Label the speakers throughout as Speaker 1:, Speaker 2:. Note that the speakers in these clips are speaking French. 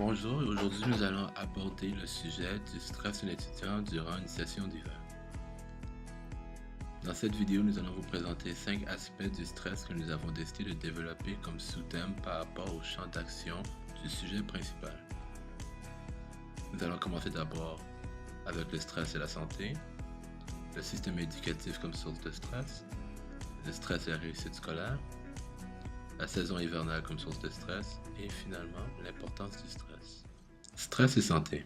Speaker 1: Bonjour, aujourd'hui nous allons aborder le sujet du stress de l'étudiant durant une session d'hiver. Dans cette vidéo, nous allons vous présenter 5 aspects du stress que nous avons décidé de développer comme sous-thème par rapport au champ d'action du sujet principal. Nous allons commencer d'abord avec le stress et la santé, le système éducatif comme source de stress, le stress et la réussite scolaire, la saison hivernale comme source de stress et finalement l'importance du stress. Stress et santé.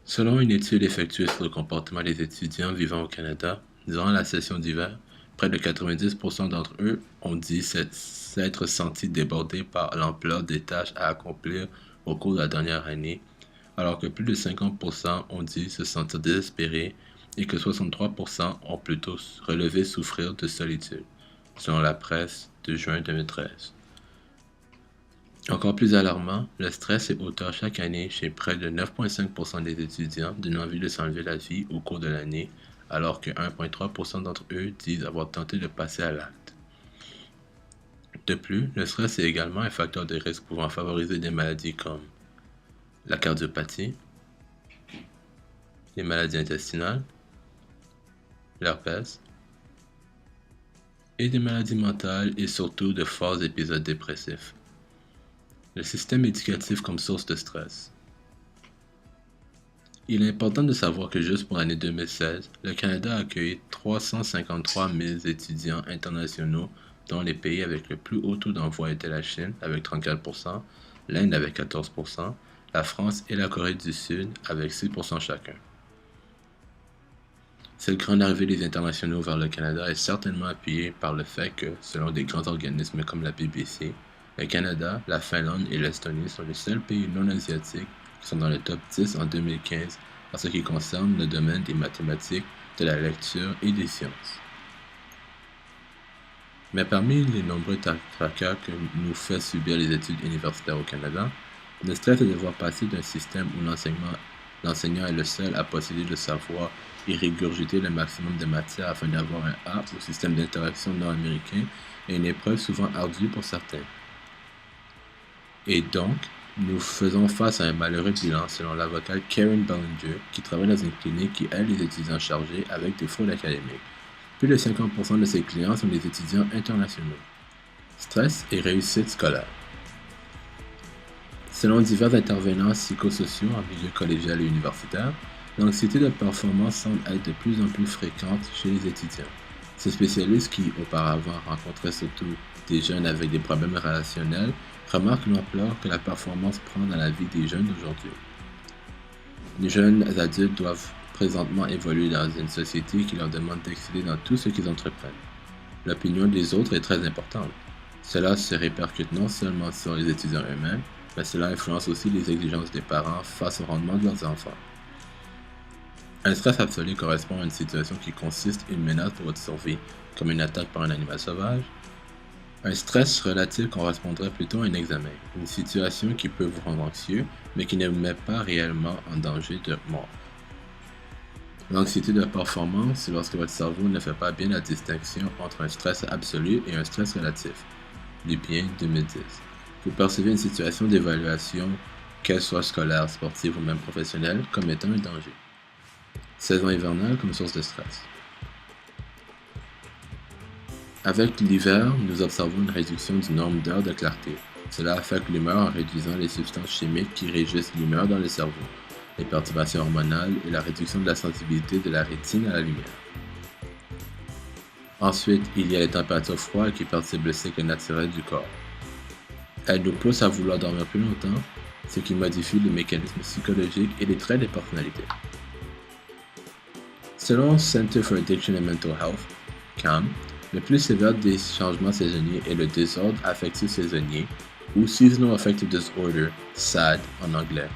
Speaker 1: Selon une étude effectuée sur le comportement des étudiants vivant au Canada, durant la session d'hiver, près de 90% d'entre eux ont dit s'être sentis débordés par l'ampleur des tâches à accomplir au cours de la dernière année, alors que plus de 50% ont dit se sentir désespérés et que 63% ont plutôt relevé souffrir de solitude, selon la presse de juin 2013. Encore plus alarmant, le stress est auteur chaque année chez près de 9,5% des étudiants d'une envie de s'enlever la vie au cours de l'année, alors que 1,3% d'entre eux disent avoir tenté de passer à l'acte. De plus, le stress est également un facteur de risque pouvant favoriser des maladies comme la cardiopathie, les maladies intestinales, l'herpès, et des maladies mentales et surtout de forts épisodes dépressifs. Le système éducatif comme source de stress. Il est important de savoir que juste pour l'année 2016, le Canada a accueilli 353 000 étudiants internationaux dont les pays avec le plus haut taux d'envoi étaient la Chine avec 34%, l'Inde avec 14%, la France et la Corée du Sud avec 6% chacun. Cette grande arrivée des internationaux vers le Canada est certainement appuyée par le fait que, selon des grands organismes comme la BBC, le Canada, la Finlande et l'Estonie sont les seuls pays non asiatiques qui sont dans le top 10 en 2015 en ce qui concerne le domaine des mathématiques, de la lecture et des sciences. Mais parmi les nombreux tracas que nous fait subir les études universitaires au Canada, le stress est de devoir passer d'un système où l'enseignant est le seul à posséder le savoir et régurgiter le maximum de matière afin d'avoir un A au système d'interaction nord-américain et une épreuve souvent ardue pour certains. Et donc, nous faisons face à un malheureux bilan selon l'avocate Karen Bellinger qui travaille dans une clinique qui aide les étudiants chargés avec des fraudes académiques. Plus de 50% de ses clients sont des étudiants internationaux. Stress et réussite scolaire. Selon divers intervenants psychosociaux en milieu collégial et universitaire, l'anxiété de performance semble être de plus en plus fréquente chez les étudiants. Ces spécialistes qui, auparavant, rencontraient surtout des jeunes avec des problèmes relationnels, remarquent l'ampleur que la performance prend dans la vie des jeunes d'aujourd'hui. Les jeunes adultes doivent présentement évoluer dans une société qui leur demande d'exceller dans tout ce qu'ils entreprennent. L'opinion des autres est très importante. Cela se répercute non seulement sur les étudiants eux-mêmes, mais cela influence aussi les exigences des parents face au rendement de leurs enfants. Un stress absolu correspond à une situation qui consiste une menace pour votre survie, comme une attaque par un animal sauvage. Un stress relatif correspondrait plutôt à un examen, une situation qui peut vous rendre anxieux, mais qui ne vous met pas réellement en danger de mort. L'anxiété de performance, c'est lorsque votre cerveau ne fait pas bien la distinction entre un stress absolu et un stress relatif. Lupien, 2010. Vous percevez une situation d'évaluation, qu'elle soit scolaire, sportive ou même professionnelle, comme étant un danger. Saison hivernale comme source de stress. Avec l'hiver, nous observons une réduction du nombre d'heures de clarté. Cela affecte l'humeur en réduisant les substances chimiques qui régissent l'humeur dans le cerveau, les perturbations hormonales et la réduction de la sensibilité de la rétine à la lumière. Ensuite, il y a les températures froides qui perturbent le cycle naturel du corps. Elles nous poussent à vouloir dormir plus longtemps, ce qui modifie les mécanismes psychologiques et les traits de personnalité. Selon Center for Addiction and Mental Health, CAM, le plus sévère des changements saisonniers est le désordre affectif saisonnier, ou Seasonal Affective Disorder, SAD en anglais,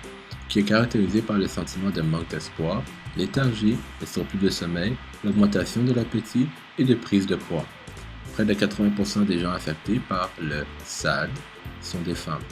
Speaker 1: qui est caractérisé par le sentiment de manque d'espoir, léthargie, le surplus de sommeil, l'augmentation de l'appétit et de prise de poids. Près de 80% des gens affectés par le SAD sont des femmes.